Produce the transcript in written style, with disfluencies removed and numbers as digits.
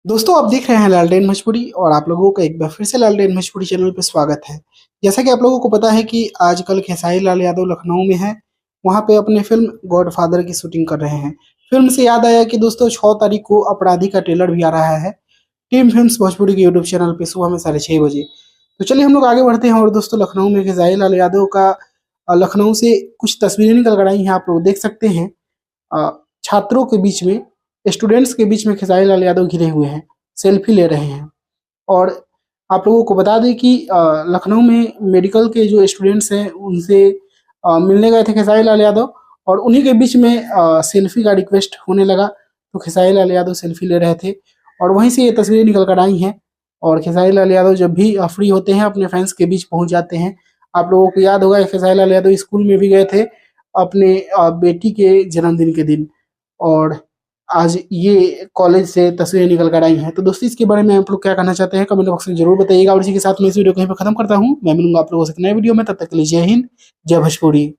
दोस्तों आप देख रहे हैं लालटेन भोजपुरी और आप लोगों का एक बार फिर से लालटेन भोजपुरी चैनल पे स्वागत है। जैसा कि आप लोगों को पता है कि आजकल खेसारी लाल यादव लखनऊ में है। वहां पे अपने फिल्म गॉडफादर की शूटिंग कर रहे हैं। फिल्म से याद आया कि दोस्तों 6 तारीख को अपराधी का ट्रेलर भी आ रहा है टीम फिल्म्स भोजपुरी के यूट्यूब चैनल पे सुबह में 6:30 बजे। तो चलिए हम लोग आगे बढ़ते हैं और दोस्तों लखनऊ में खेसारी लाल यादव का लखनऊ से कुछ तस्वीरें निकल कर आई हैं, आप लोग देख सकते हैं। अ, छात्रों के बीच में, स्टूडेंट्स के बीच में खेसारी लाल यादव घिरे हुए हैं, सेल्फी ले रहे हैं। और आप लोगों को बता दें कि लखनऊ में मेडिकल के जो स्टूडेंट्स हैं उनसे मिलने गए थे खेसारी लाल यादव, और उन्हीं के बीच में सेल्फी का रिक्वेस्ट होने लगा। तो खेसारी लाल यादव सेल्फी ले रहे थे और वहीं से ये तस्वीरें निकल कर आई हैं। और खेसारी लाल यादव जब भी फ्री होते हैं अपने फैंस के बीच पहुंच जाते हैं। आप लोगों को याद होगा खेसारी लाल यादव स्कूल में भी गए थे अपने बेटी के जन्मदिन के दिन, और आज ये कॉलेज से तस्वीरें निकल कर आई हैं। तो दोस्तों इसके बारे में आप लोग क्या कहना चाहते हैं कमेंट बॉक्स में जरूर बताइएगा। और इसी के साथ मैं इस वीडियो को यहीं पर खत्म करता हूँ। मैं मिलूंगा आप लोगों से एक नए वीडियो में, तब तक के लिए जय हिंद, जय भोजपुरी।